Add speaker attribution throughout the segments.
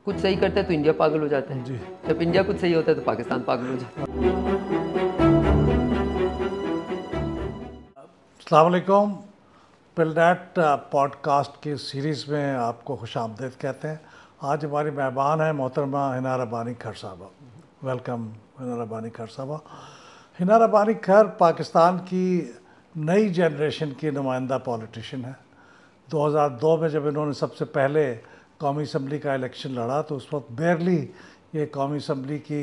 Speaker 1: کچھ صحیح کرتا ہے تو انڈیا پاگل ہو جاتا ہے جی. جب انڈیا کچھ صحیح ہوتا ہے تو پاکستان پاگل ہو جاتا ہے.
Speaker 2: السلام علیکم. پلنیٹ پوڈ کاسٹ کی سیریز میں آپ کو خوش آمدید کہتے ہیں. آج ہماری مہمان ہیں محترمہ حنا ربانی کھر صاحبہ. ویلکم حنا ربانی کھر صاحبہ. حنا ربانی کھر پاکستان کی نئی جنریشن کی نمائندہ پولیٹیشین ہے. 2002 میں جب انہوں نے سب سے پہلے قومی اسمبلی کا الیکشن لڑا تو اس وقت بیئرلی یہ قومی اسمبلی کی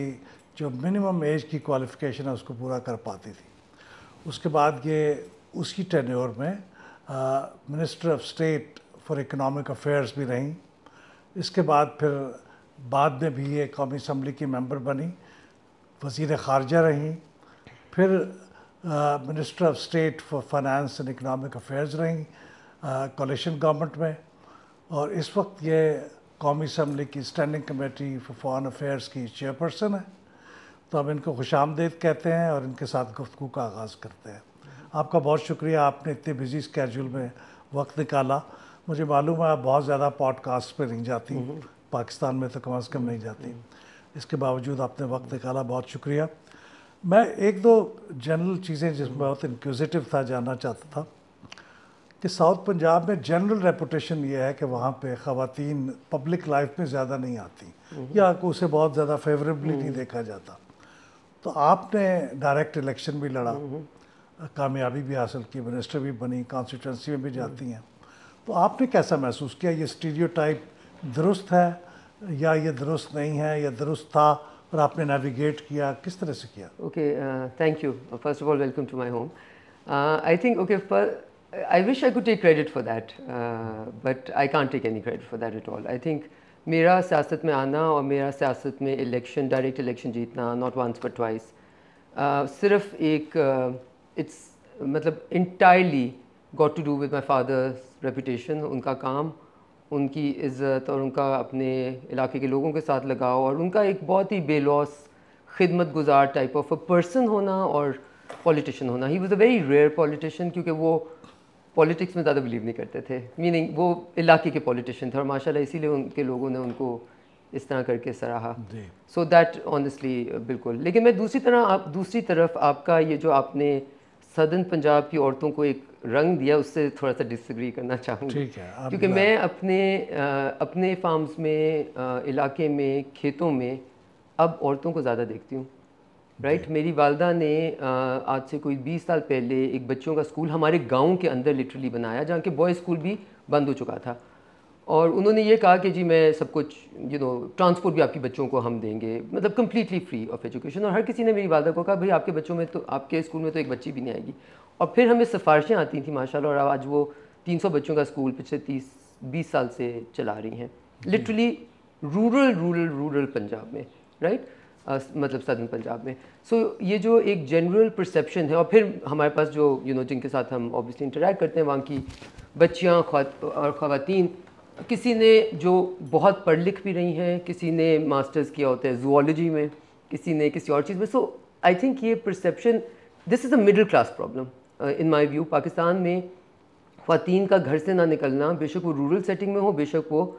Speaker 2: جو منیمم ایج کی کوالیفیکیشن ہے اس کو پورا کر پاتی تھی. اس کے بعد یہ اسی ٹینیور میں minister of state for economic affairs بھی رہیں. اس کے بعد پھر بعد میں بھی یہ قومی اسمبلی کی ممبر بنی, وزیر خارجہ رہیں, پھر minister of state for finance and economic affairs رہیں کولیشن گورنمنٹ میں, اور اس وقت یہ قومی اسمبلی کی standing committee for foreign affairs کی چیئرپرسن ہے. تو ہم ان کو خوش آمدید کہتے ہیں اور ان کے ساتھ گفتگو کا آغاز کرتے ہیں. آپ کا بہت شکریہ, آپ نے اتنے بزی اسکیجول میں وقت نکالا. مجھے معلوم ہے آپ بہت زیادہ پوڈ کاسٹ پہ نہیں جاتی, پاکستان میں تو کم از کم نہیں جاتی, اس کے باوجود آپ نے وقت نکالا, بہت شکریہ. میں ایک دو جنرل چیزیں جس میں بہت انکوزیٹو تھا جاننا چاہتا تھا کہ ساؤتھ پنجاب میں جنرل ریپوٹیشن یہ ہے کہ وہاں پہ خواتین پبلک لائف میں زیادہ نہیں آتی یا اسے بہت زیادہ فیوریبلی نہیں دیکھا جاتا. تو آپ نے ڈائریکٹ الیکشن بھی لڑا, کامیابی بھی حاصل کی, منسٹر بھی بنی, کانسٹیٹوینسی میں بھی جاتی ہیں. تو آپ نے کیسا محسوس کیا, یہ اسٹیریوٹائپ درست ہے یا یہ درست نہیں ہے, یا درست تھا اور آپ نے نیویگیٹ کیا, کس طرح سے کیا؟
Speaker 1: Okay, thank you. First of all welcome to my home. I think okay, I wish I could take credit for that, but I can't take any credit for that at all. I think میرا سیاست میں آنا اور میرا سیاست میں election, direct election جیتنا, not once but twice, صرف ایک اٹس مطلب entirely got to do with my father's reputation. ان کا کام, ان کی عزت اور ان کا اپنے علاقے کے لوگوں کے ساتھ لگاؤ اور ان کا ایک بہت ہی بے لوس خدمت گزار ٹائپ آف اے پرسن ہونا اور پولیٹیشین ہونا. He was a very rare politician کیونکہ وہ پولیٹکس میں زیادہ بلیو نہیں کرتے تھے, میننگ وہ علاقے کے پولیٹیشین تھے, اور ماشاء اللہ اسی لیے ان کے لوگوں نے ان کو اس طرح کر کے سراہا. سو دیٹ آنیسٹلی بالکل. لیکن میں دوسری طرف آپ کا یہ جو آپ نے سدرن پنجاب کی عورتوں کو ایک رنگ دیا, اس سے تھوڑا سا ڈس ایگری کرنا چاہوں گی, کیونکہ میں اپنے فارمز میں, علاقے میں, کھیتوں میں اب عورتوں کو زیادہ دیکھتی ہوں. رائٹ, میری والدہ نے آج سے کوئی 20 سال پہلے ایک بچوں کا اسکول ہمارے گاؤں کے اندر لٹرلی بنایا, جہاں کہ بوائز اسکول بھی بند ہو چکا تھا, اور انہوں نے یہ کہا کہ جی میں سب کچھ ٹرانسپورٹ بھی آپ کی بچوں کو ہم دیں گے, مطلب کمپلیٹلی فری آف ایجوکیشن. اور ہر کسی نے میری والدہ کو کہا بھائی آپ کے بچوں میں تو, آپ کے اسکول میں تو ایک بچی بھی نہیں آئے گی. اور پھر ہمیں سفارشیں آتی تھیں ماشاء اللہ, اور آج وہ 300 بچوں کا اسکول پچھلے 20 سال سے چلا رہی ہیں, لٹرلی رورل پنجاب میں, رائٹ, مطلب سدرن پنجاب میں. سو یہ جو ایک جنرل پرسیپشن ہے, اور پھر ہمارے پاس جو جن کے ساتھ ہم اوبیسلی انٹریکٹ کرتے ہیں, وہاں کی بچیاں اور خواتین, کسی نے جو بہت پڑھ لکھ بھی رہی ہیں, کسی نے ماسٹرز کیا ہوتا ہے زوالوجی میں, کسی نے کسی اور چیز میں. سو آئی تھنک یہ perception, this is a middle class problem in my view. Pakistan میں خواتین کا گھر سے نہ نکلنا, بے شک وہ رورل سیٹنگ میں ہو, بے شک وہ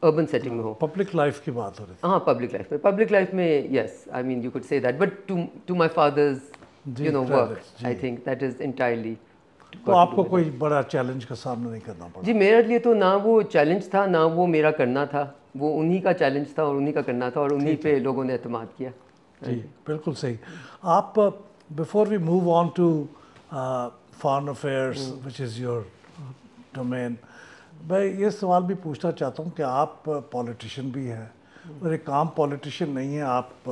Speaker 1: اربن سیٹنگ میں ہو.
Speaker 2: پبلک لائف کی بات ہو رہی ہے.
Speaker 1: ہاں, پبلک لائف میں yes, I mean you could say that, but to my father's work, I think that is entirely.
Speaker 2: تو آپ کو کوئی بڑا چیلنج کا سامنا نہیں کرنا پڑا؟
Speaker 1: جی میرے لیے تو نہ وہ چیلنج تھا, نہ وہ میرا کرنا تھا, وہ انہی کا چیلنج تھا اور انہی کا کرنا تھا, اور انہی پہ لوگوں نے اعتماد کیا.
Speaker 2: جی بالکل صحیح. آپ before we move on to foreign affairs which is your domain, میں یہ سوال بھی پوچھنا چاہتا ہوں کہ آپ پولیٹیشین بھی ہیں اور ایک عام پولیٹیشین نہیں ہیں, آپ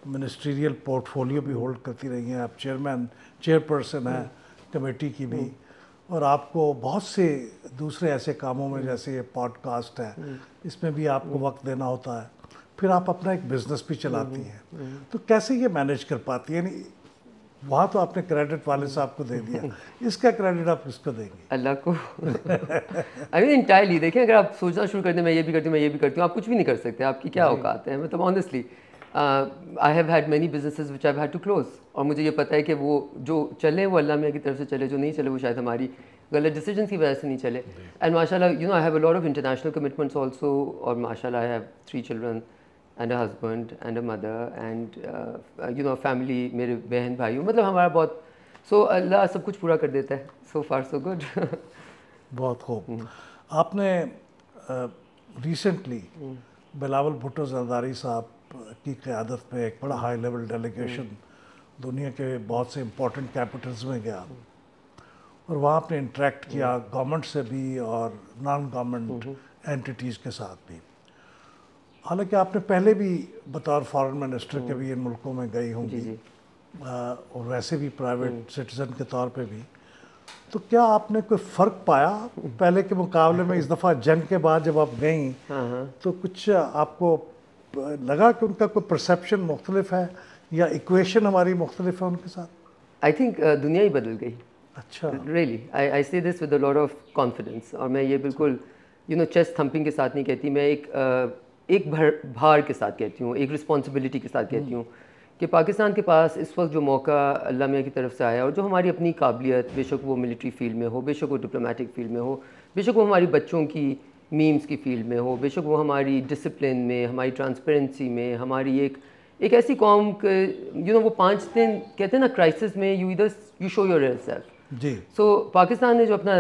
Speaker 2: منسٹریل پورٹ فولیو بھی ہولڈ کرتی رہی ہیں, آپ چیئرپرسن ہیں کمیٹی کی بھی, اور آپ کو بہت سے دوسرے ایسے کاموں میں, جیسے یہ پوڈ کاسٹ ہے, اس میں بھی آپ کو وقت دینا ہوتا ہے, پھر آپ اپنا ایک بزنس بھی چلاتی ہیں. تو کیسے یہ مینیج کر پاتی ہیں؟ یعنی وہاں تو آپ نے کریڈٹ والد صاحب کو دے دیا, اس کا کریڈٹ آپ کس کو دیں گے؟
Speaker 1: اللہ کو. آئی مین انٹائرلی دیکھیں, اگر آپ سوچنا شروع کر دیں میں یہ بھی کرتی ہوں, میں یہ بھی کرتی ہوں, آپ کچھ بھی نہیں کر سکتے. آپ کی کیا اوقات ہے, مطلب honestly I have had many businesses which I have had to close, اور مجھے یہ پتہ ہے کہ وہ جو چلے وہ اللہ میاں کی طرف سے چلے, جو نہیں چلے وہ شاید ہماری غلط ڈیسیجنس کی وجہ سے نہیں چلے. اینڈ ماشاء اللہ I have a lot of international commitments also, اور ماشاء اللہ I have 3 children and a husband and a mother and family, میرے بہن بھائی, مطلب ہمارا بہت, سو اللہ سب کچھ پورا کر دیتا ہے. سو فار سو گڈ.
Speaker 2: بہت خوب. آپ نے ریسنٹلی بلاول بھٹو زرداری صاحب کی قیادت میں ایک بڑا ہائی لیول ڈیلیگیشن دنیا کے بہت سے امپورٹنٹ کیپٹلز میں گیا, اور وہاں آپ نے انٹریکٹ کیا گورنمنٹ سے بھی اور نان گورنمنٹ اینٹیٹیز کے ساتھ بھی. حالانکہ آپ نے پہلے بھی بطور فارن منسٹر کے بھی ان ملکوں میں گئی ہوں گی, اور ویسے بھی پرائیویٹ سٹیزن کے طور پہ بھی. تو کیا آپ نے کوئی فرق پایا پہلے کے مقابلے میں؟ اس دفعہ جنگ کے بعد جب آپ گئیں تو کچھ آپ کو لگا کہ ان کا کوئی پرسیپشن مختلف ہے یا ایکویشن ہماری مختلف ہے ان کے ساتھ؟
Speaker 1: آئی تھنک دنیا ہی بدل گئی.
Speaker 2: اچھا,
Speaker 1: ریئلی آئی سے this with a lot of confidence, اور میں یہ بالکل چیسٹ تھمپنگ کے ساتھ نہیں کہتی, میں ایک بھار کے ساتھ کہتی ہوں, ایک رسپانسبلٹی کے ساتھ کہتی ہوں کہ پاکستان کے پاس اس وقت جو موقع اللہ میاں کی طرف سے آیا, اور جو ہماری اپنی قابلیت, بے شک وہ ملٹری فیلڈ میں ہو, بے شک وہ ڈپلومیٹک فیلڈ میں ہو, بے شک وہ ہماری بچوں کی میمز کی فیلڈ میں ہو, بے شک وہ ہماری ڈسپلن میں, ہماری ٹرانسپیرنسی میں, ہماری ایک ایسی قوم کہ وہ 5 دن کہتے ہیں نا کرائسس میں you show your real self.
Speaker 2: جی.
Speaker 1: سو پاکستان نے جو اپنا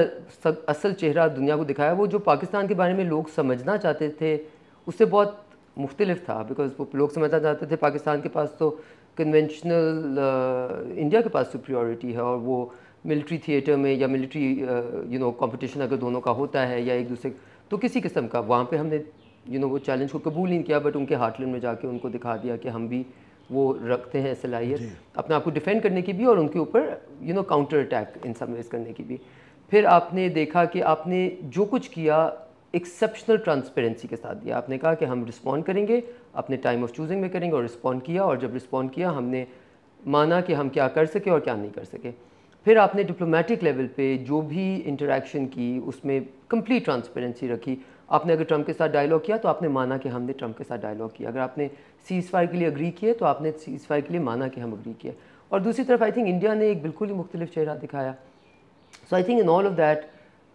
Speaker 1: اصل چہرہ دنیا کو دکھایا, وہ جو پاکستان کے بارے میں لوگ سمجھنا چاہتے تھے اس سے بہت مختلف تھا. بیکاز وہ لوگ سمجھنا چاہتے تھے پاکستان کے پاس تو کنونشنل انڈیا کے پاس سپریورٹی ہے, اور وہ ملٹری تھیٹر میں یا ملٹری کمپٹیشن اگر دونوں کا ہوتا ہے یا ایک دوسرے, تو کسی قسم کا وہاں پہ ہم نے وہ چیلنج کو قبول نہیں کیا, بٹ ان کے ہارٹ لینڈ میں جا کے ان کو دکھا دیا کہ ہم بھی وہ رکھتے ہیں صلاحیت اپنے آپ کو ڈیفینڈ کرنے کی بھی, اور ان کے اوپر کاؤنٹر اٹیک ان سم ویز کرنے کی بھی. پھر آپ نے دیکھا کہ آپ نے جو کچھ کیا ایکسیپشنل ٹرانسپیرنسی کے ساتھ دیا. آپ نے کہا کہ ہم رسپونڈ کریں گے, اپنے ٹائم آف چوزنگ میں کریں گے, اور رسپونڈ کیا, اور جب رسپونڈ کیا ہم نے مانا کہ ہم کیا کر سکے اور کیا نہیں کر سکے. پھر آپ نے ڈپلومیٹک لیول پہ جو بھی انٹریکشن کی اس میں کمپلیٹ ٹرانسپیرنسی رکھی. آپ نے اگر ٹرمپ کے ساتھ ڈائلاگ کیا تو آپ نے مانا کہ ہم نے ٹرمپ کے ساتھ ڈائلاگ کیا. اگر آپ نے سیز فائر کے لیے اگری کیے تو آپ نے سیز فائر کے لیے مانا کہ ہم اگری کیے. اور دوسری طرف آئی تھنک انڈیا نے ایک بالکل ہی مختلف چہرہ دکھایا. So I think in all of that,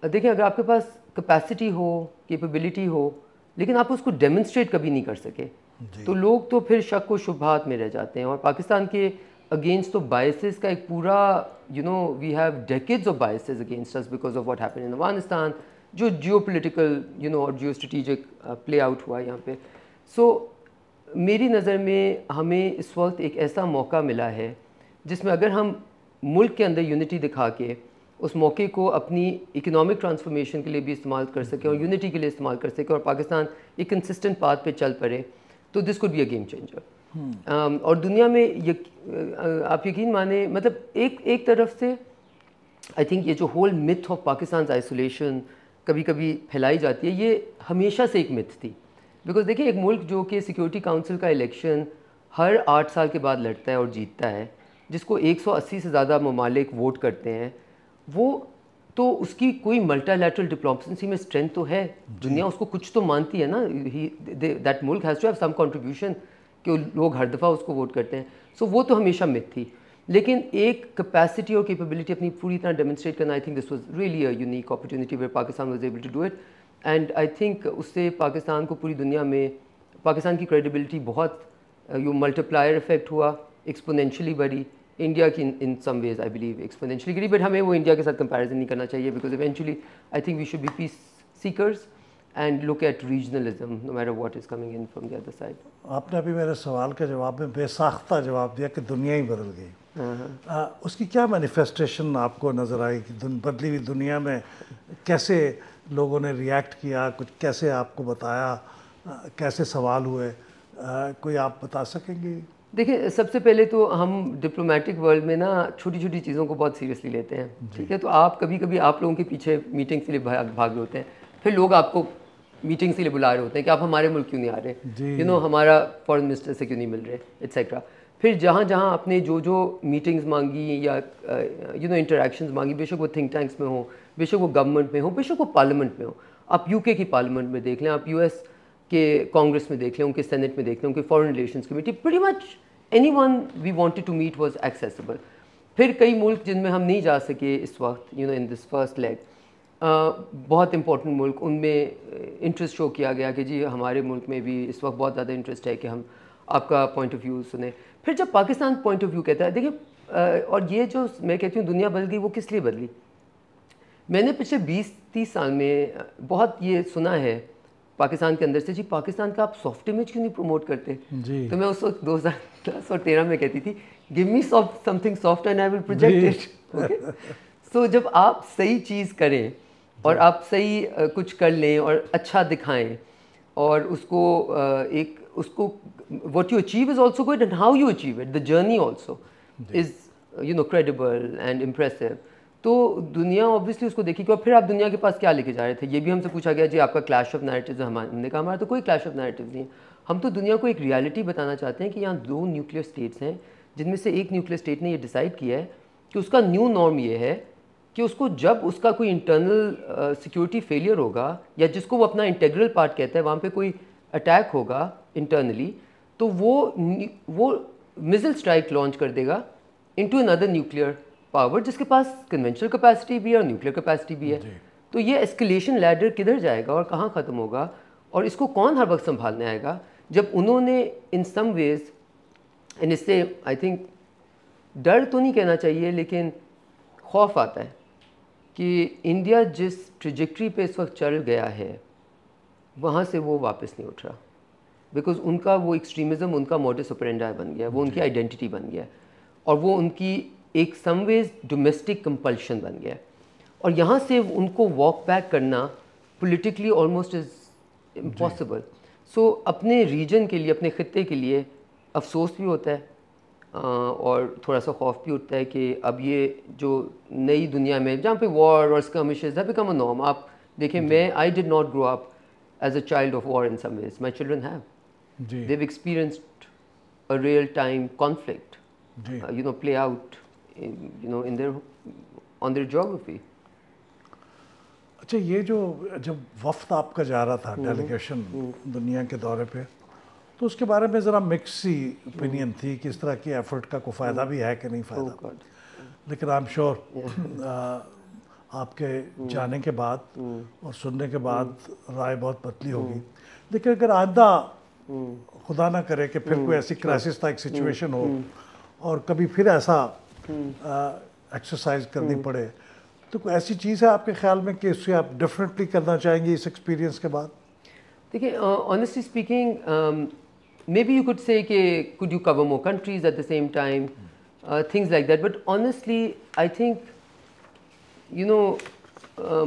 Speaker 1: دیکھیں اگر آپ کے پاس کیپیسٹی ہو, کیپیبلٹی ہو, لیکن آپ اس کو ڈیمونسٹریٹ کبھی نہیں کر سکے, تو لوگ تو پھر شک و شبہات میں رہ جاتے ہیں. اور پاکستان کے اگینسٹ تو بائسز کا ایک پورا we have decades of biases against us because of what happen in Afghanistan, جو جیو پولیٹیکل اور جیو اسٹریٹجک پلے آؤٹ ہوا یہاں پہ. سو میری نظر میں ہمیں اس وقت ایک ایسا موقع ملا ہے جس میں اگر ہم ملک کے اندر یونٹی دکھا کے اس موقع کو اپنی اکنامک ٹرانسفارمیشن کے لیے بھی استعمال کر سکیں اور یونٹی کے لیے استعمال کر سکیں, اور پاکستان ایک کنسسٹنٹ پاتھ پہ چل پڑے, تو this could be a game changer. اور دنیا میں آپ یقین مانیں, مطلب ایک طرف سے آئی تھنک یہ جو whole myth of Pakistan isolation کبھی کبھی پھیلائی جاتی ہے, یہ ہمیشہ سے ایک متھ تھی. بیکاز دیکھیں ایک ملک جو کہ سیکورٹی کاؤنسل کا الیکشن ہر 8 سال کے بعد لڑتا ہے اور جیتتا ہے, جس کو 180 سے زیادہ ممالک ووٹ کرتے ہیں, وہ تو اس کی کوئی ملٹی لیٹرل ڈپلومیسی میں اسٹرینتھ تو ہے. دنیا اس کو کچھ تو مانتی ہے نا, دیٹ ملک has to have some contribution, کہ لوگ ہر دفعہ اس کو ووٹ کرتے ہیں. سو وہ تو ہمیشہ مت تھی, لیکن ایک کیپیسٹی اور کیپیبلٹی اپنی پوری طرح ڈیمونسٹریٹ کرنا, I think this was really a unique opportunity where Pakistan was able to do it. And I think اس سے پاکستان کو پوری دنیا میں پاکستان کی کریڈیبلٹی بہت ملٹیپلائر افیکٹ ہوا, ایکسپونینشلی بڑھی. انڈیا کی in some ways I believe exponentially گری, بٹ ہمیں وہ انڈیا کے ساتھ کمپیریزن نہیں کرنا چاہیے, because eventually I think we should be peace seekers and look at regionalism no matter what is coming in from the other side.
Speaker 2: آپ نے ابھی میرے سوال کے جواب میں بے ساختہ جواب دیا کہ دنیا ہی بدل گئی. اس کی کیا مینیفیسٹیشن آپ کو نظر آئی کہ بدلی ہوئی دنیا میں کیسے لوگوں نے ریئیکٹ کیا, کچھ کیسے آپ کو بتایا, کیسے سوال ہوئے, کوئی آپ بتا سکیں گے؟
Speaker 1: دیکھیں سب سے پہلے تو ہم ڈپلومیٹک ورلڈ میں نا چھوٹی چھوٹی چیزوں کو بہت سیریسلی لیتے ہیں, ٹھیک ہے. تو آپ کبھی کبھی آپ لوگوں کے پیچھے میٹنگ کے لیے بھاگ رہے ہوتے ہیں, پھر لوگ آپ کو میٹنگ کے لیے بلا رہے ہوتے ہیں کہ آپ ہمارے ملک کیوں نہیں آ رہے, ہمارا فارن منسٹر سے کیوں نہیں مل رہے, ایٹسیٹرا. پھر جہاں جہاں آپ نے جو میٹنگز مانگی یا انٹریکشنز مانگی, بے شک وہ تھنک ٹینکس میں ہوں, بے شک وہ گورنمنٹ میں ہوں, بے شک وہ پارلیمنٹ میں ہوں. آپ یو کے کی پارلیمنٹ میں دیکھ لیں, آپ US کے کانگریس میں دیکھ لیں, ان کے سینٹ میں دیکھ لیں, ان کے foreign relations committee, pretty much any one we wanted to meet was accessible. پھر کئی ملک جن میں ہم نہیں جا سکے اس وقت ان دس فرسٹ لیگ, بہت امپورٹنٹ ملک, ان میں انٹرسٹ شو کیا گیا کہ جی ہمارے ملک میں بھی اس وقت بہت زیادہ انٹرسٹ ہے کہ ہم آپ کا پوائنٹ آف ویو سنیں. پھر جب پاکستان پوائنٹ آف ویو کہتا ہے, دیکھیے اور یہ جو میں کہتی ہوں دنیا بدل گئی, وہ کس لیے بدلی؟ میں نے پچھلے 20-30 سال میں بہت یہ سنا ہے پاکستان کے اندر سے, جی پاکستان کا آپ سافٹ امیج کیوں نہیں پروموٹ کرتے؟ تو میں اس وقت 2010 اور 2013 میں کہتی تھی give me something soft and I will project it. So جب آپ صحیح چیز کریں اور آپ صحیح کچھ کر لیں اور اچھا دکھائیں, اور اس کو what you achieve is also good and how you achieve it, the journey also is credible and impressive. تو دنیا obviously اس کو دیکھی گی. اور پھر آپ دنیا کے پاس کیا لے کے جا رہے تھے, یہ بھی ہم سے پوچھا گیا جی آپ کا کلیش آف نیریٹیوز ہے. ہم نے کہا ہمارا تو کوئی کلیش آف نیریٹیوز نہیں ہے, ہم تو دنیا کو ایک ریالٹی بتانا چاہتے ہیں کہ یہاں 2 نیوکلیئر اسٹیٹس ہیں, جن میں سے ایک نیوکلیئر اسٹیٹ نے یہ ڈیسائیڈ کیا ہے کہ اس کا نیو نارم یہ ہے کہ اس کو جب اس کا کوئی انٹرنل سیکورٹی فیلئر ہوگا, یا جس کو وہ اپنا انٹیگرل پارٹ کہتا ہے, وہاں پہ کوئی اٹیک ہوگا انٹرنلی, تو وہ میزل اسٹرائک لانچ کر دے گا انٹو اندر نیوکلیئر پاور جس کے پاس کنونشنل کیپیسٹی بھی ہے اور نیوکلیئر کیپیسٹی بھی ہے. تو یہ اسکلیشن لیڈر کدھر جائے گا اور کہاں ختم ہوگا, اور اس کو کون ہر وقت سنبھالنے آئے گا, جب انہوں نے ان سم ویز, اینڈ اس سے آئی تھنک ڈر تو نہیں کہنا چاہیے لیکن خوف آتا ہے کہ انڈیا جس ٹریجیکٹری پہ اس وقت چل گیا ہے وہاں سے وہ واپس نہیں اٹھ رہا, بیکاز ان کا وہ ایکسٹریمزم ان کا موڈس اپرینڈا بن گیا, وہ ان کی آئیڈینٹی بن گیا, اور وہ ان کی ایک سم ویز ڈومیسٹک کمپلشن بن گیا, اور یہاں سے ان کو واک بیک کرنا پولیٹیکلی آلموسٹ از امپاسبل. سو اپنے ریجن کے لیے, اپنے خطے کے لیے افسوس بھی ہوتا ہے اور تھوڑا سا خوف بھی اٹھتا ہے کہ اب یہ جو نئی دنیا میں جہاں پہ وار اور skirmishes have become a norm. آپ دیکھیں میں I did not grow up as a child of war in some ways, my children have, they've experienced a real time conflict play out in their on their geography.
Speaker 2: اچھا, یہ جو جب وفد آپ کا جا رہا تھا ڈیلیگیشن دنیا کے دورے پہ, تو اس کے بارے میں ذرا مکس سی اوپینین تھی کہ اس طرح کی ایفرٹ کا کوئی فائدہ بھی ہے کہ نہیں فائدہ, لیکن آئی ایم شیور آپ کے جانے کے بعد اور سننے کے بعد رائے بہت بدلی ہوگی. لیکن اگر آئندہ خدا نہ کرے کہ پھر کوئی ایسی کرائسس ٹائپ سچویشن ہو اور کبھی پھر ایسا ایکسرسائز کرنی پڑے, تو کوئی ایسی چیز ہے آپ کے خیال میں کہ اس سے آپ ڈفرینٹلی کرنا چاہیں گے اس ایکسپیرینس کے بعد؟
Speaker 1: دیکھیے honestly speaking maybe you could سے کہ could you cover more countries at the same time, things like that, but honestly I think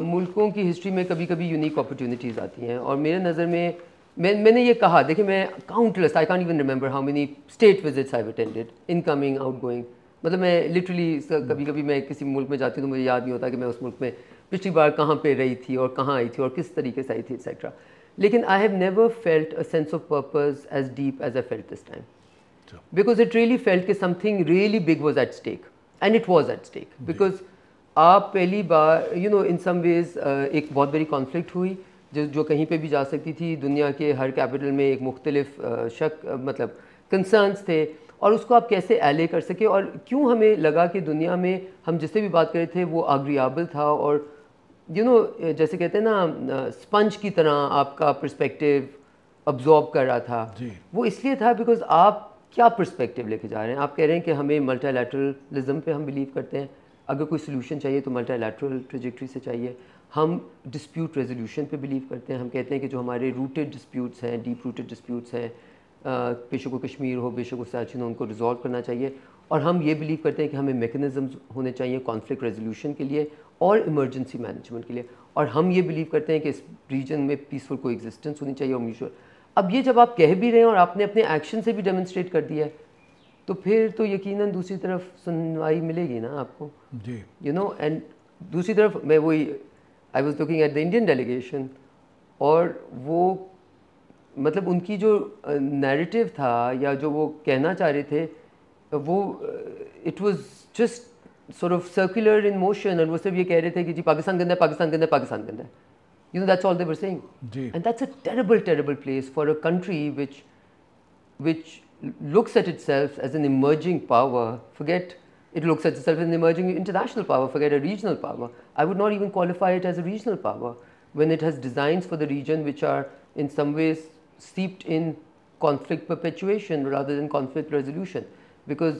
Speaker 1: ملکوں کی ہسٹری میں کبھی کبھی یونیک اپرچونیٹیز آتی ہیں, اور میرے نظر میں میں نے یہ کہا, دیکھیں میں countless, I can't even remember how many state visits I have attended, in coming out going, مطلب میں لٹرلی کبھی کبھی میں کسی ملک میں جاتی ہوں تو مجھے یاد نہیں ہوتا کہ میں اس ملک میں پچھلی بار کہاں پہ رہی تھی اور کہاں آئی تھی اور کس طریقے سے آئی تھی ایٹسیٹرا. لیکن I have never felt a sense of purpose as deep as I felt this time, because it really felt کہ something really big was at stake, and it was at stake, because آپ پہلی بار ان some ویز ایک بہت بڑی conflict ہوئی جو کہیں پہ بھی جا سکتی تھی, دنیا کے ہر کیپٹل میں ایک مختلف مطلب کنسرنس تھے, اور اس کو آپ کیسے ایلے کر سکے, اور کیوں ہمیں لگا کہ دنیا میں ہم جس سے بھی بات کر رہے تھے وہ اگریابل تھا, اور جیسے کہتے ہیں نا اسپنج کی طرح آپ کا پرسپیکٹیو ابزارب کر رہا تھا. وہ اس لیے تھا بیکاز آپ کیا پرسپیکٹیو لے کے جا رہے ہیں, آپ کہہ رہے ہیں کہ ہمیں ملٹی لیٹرلزم پہ ہم بلیو کرتے ہیں, اگر کوئی سلوشن چاہیے تو ملٹی لیٹرل ٹریجیکٹری سے چاہیے, ہم ڈسپیوٹ ریزولوشن پہ بلیو کرتے ہیں, ہم کہتے ہیں کہ جو ہمارے روٹیڈ ڈسپیوٹس ہیں, ڈیپ روٹیڈ ڈسپیوٹس ہیں, بے شک وہ کشمیر ہو بے شک وہ سیاچن ہو, ان کو ریزالو کرنا چاہیے, اور ہم یہ بلیو کرتے ہیں کہ ہمیں میکنزمز ہونے چاہیے کانفلکٹ ریزولوشن کے لیے اور ایمرجنسی مینجمنٹ کے لیے, اور ہم یہ بلیو کرتے ہیں کہ اس ریجن میں پیسفل کو ایگزسٹنس ہونی چاہیے اور میوچل. اب یہ جب آپ کہہ بھی رہے ہیں اور آپ نے اپنے ایکشن سے بھی ڈیمونسٹریٹ کر دیا ہے, تو پھر تو یقیناً دوسری طرف سنوائی ملے گی نا آپ کو, اینڈ دوسری طرف میں وہی I was looking at the Indian delegation, اور وہ مطلب ان کی جو نیریٹیو تھا یا جو وہ کہنا چاہ رہے تھے وہ it was just sort of circular in motion, اور وہ صرف یہ کہہ رہے تھے کہ جی پاکستان گندہ ہے, پاکستان گندہ ہے, پاکستان گندہ ہے, that's all they were saying. And that's a terrible place for a country which looks at itself as an emerging power. Forget It looks at itself as an emerging international power, forget a regional power. I would not even qualify it as a regional power when it has designs for the region which are in some ways steeped in conflict perpetuation rather than conflict resolution. Because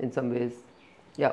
Speaker 1: in some ways, yeah.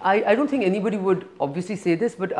Speaker 1: I don't think anybody would obviously say this, but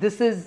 Speaker 1: this is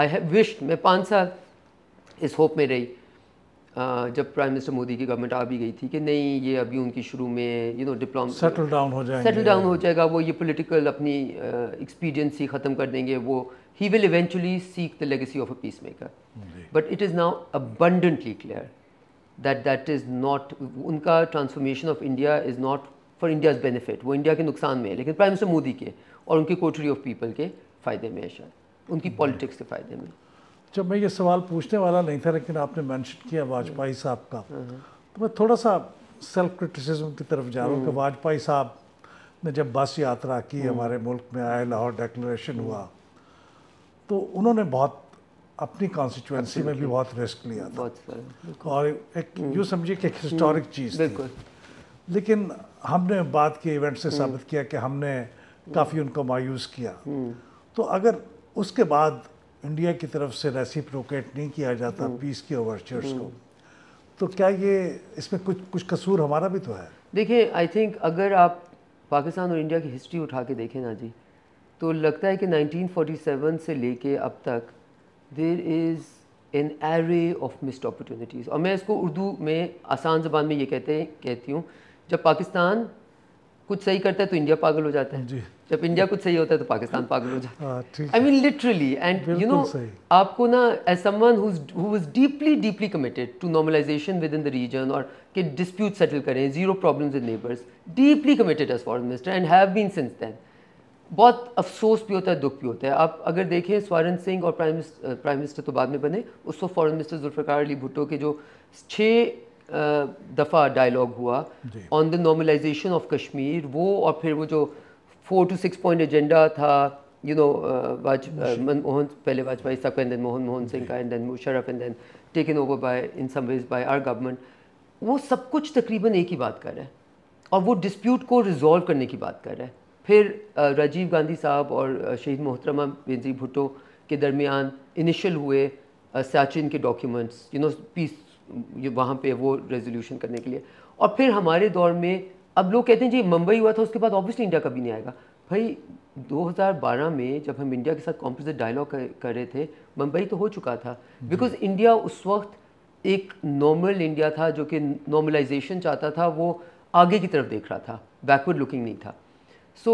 Speaker 1: I have wished, میں 5 سال us hope میں رہی جب prime minister Modi کی government آ بھی گئی تھی کہ نہیں یہ ابھی ان کی شروع میں ڈپلوم
Speaker 2: سیٹل ڈاؤن ہو
Speaker 1: جائے گا, وہ یہ پولیٹیکل اپنی ایکسپیڈینسی ختم کر دیں گے, وہ he will eventually seek the legacy of a peacemaker. But it is now abundantly clear that is not, ان کا transformation of India is not for India's benefit, وہ انڈیا کے نقصان میں ہے, لیکن پرائم منسٹر مودی کے اور ان کی کوٹری آف پیپل کے فائدے میں ہے, شاید ان کی پالیٹکس کے فائدے میں.
Speaker 2: جب میں یہ سوال پوچھنے والا نہیں تھا لیکن آپ نے مینشن کیا واجپئی صاحب کا, تو میں تھوڑا سا سیلف کرٹیسزم کی طرف جا رہا ہوں کہ واجپئی صاحب نے جب بس یاترا کی, ہمارے ملک میں آئے, لاہور ڈیکلریشن ہوا, تو انہوں نے بہت اپنی کانسٹیچوئنسی میں بھی بہت رسک لیا تھا, اور ایک یوں سمجھیے کہ ایک ہسٹورک چیز تھی. لیکن ہم نے بعد کے ایونٹ سے ثابت کیا کہ ہم نے کافی ان کو مایوس کیا. تو اگر اس کے بعد انڈیا کی طرف سے ریسیپروکیٹ نہیں کیا جاتا پیس کے اوورچرز کو, تو کیا یہ اس میں کچھ قصور ہمارا بھی تو ہے؟
Speaker 1: دیکھیں, آئی تھنک اگر آپ پاکستان اور انڈیا کی ہسٹری اٹھا کے دیکھیں نا جی, تو لگتا ہے کہ 1947 سے لے کے اب تک there is an array of missed opportunities. اور میں اس کو اردو میں آسان زبان میں یہ کہتی ہوں, جب پاکستان کچھ صحیح کرتا ہے تو انڈیا پاگل ہو جاتا ہے, جب انڈیا کچھ صحیح ہوتا ہے تو پاکستان پاگل ہو جاتا ہے. I mean literally. And you know, آپ کو نا as someone who was deeply committed to normalisation within the region, اور کہ ڈسپیوٹ سیٹل کریں, zero problems with neighbours, deeply committed as foreign minister and have been since then. بہت افسوس بھی ہوتا ہے, دکھ بھی ہوتا ہے. آپ اگر دیکھیں سوارن سنگھ اور پرائم منسٹر تو بعد میں بنے, اس وقت فارن منسٹر ذوالفقار علی بھٹو کے جو 6 دفعہ ڈائلاگ ہوا on the normalisation of Kashmir, وہ اور پھر وہ جو 4 to 6 point ایجنڈا تھا, یو نو, منموہن, پہلے واجپئی صاحب کا, اینڈ دین منموہن سنگھ کا, and then Musharraf, and then taken over by in some ways by our government, وہ سب کچھ تقریباً ایک ہی بات کر رہا ہے, اور وہ ڈسپیوٹ کو ریزالو کرنے کی بات کر رہا ہے. پھر راجیو گاندھی صاحب اور شہید محترمہ بینظیر بھٹو کے درمیان انیشل ہوئے سیاچن کے ڈاکیومنٹس, یو نو, پیس وہاں پہ وہ ریزولوشن کرنے کے لیے. اور پھر ہمارے دور میں اب لوگ کہتے ہیں جی ممبئی ہوا تھا, اس کے بعد آبویسلی انڈیا کبھی نہیں آئے گا. بھائی 2012 میں جب ہم انڈیا کے ساتھ کمپوزٹ ڈائلاگ کر رہے تھے, ممبئی تو ہو چکا تھا, بیکاز انڈیا اس وقت ایک نارمل انڈیا تھا جو کہ نارملائزیشن چاہتا تھا, وہ آگے کی طرف دیکھ رہا تھا, بیکورڈ لکنگ نہیں تھا. سو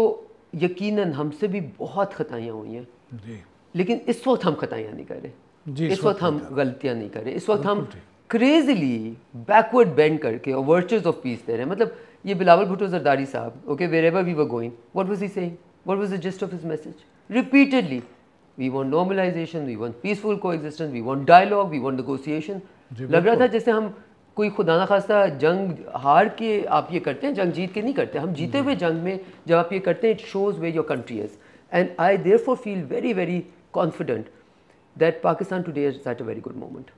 Speaker 1: یقیناً ہم سے بھی بہت خطائیاں ہوئی ہیں, لیکن اس وقت ہم خطائیاں نہیں کر رہے, اس وقت ہم غلطیاں نہیں کر رہے, اس وقت ہم کریزلی بیکورڈ بینڈ کر کے ورچرز آف پیس دے رہے ہیں. مطلب یہ بلاول بھٹو زرداری صاحب, okay, wherever we were going, what was he saying, what was the gist of his message repeatedly, we want normalisation, we want peaceful coexistence, we want dialogue, we want negotiation. لگ رہا تھا جیسے ہم کوئی خدا نخواستہ جنگ ہار کے آپ یہ کرتے ہیں, جنگ جیت کے نہیں کرتے, ہم جیتے ہوئے جنگ میں جب آپ یہ کرتے ہیں, it shows where your country is. And I therefore feel very very confident that Pakistan today is at a very good moment.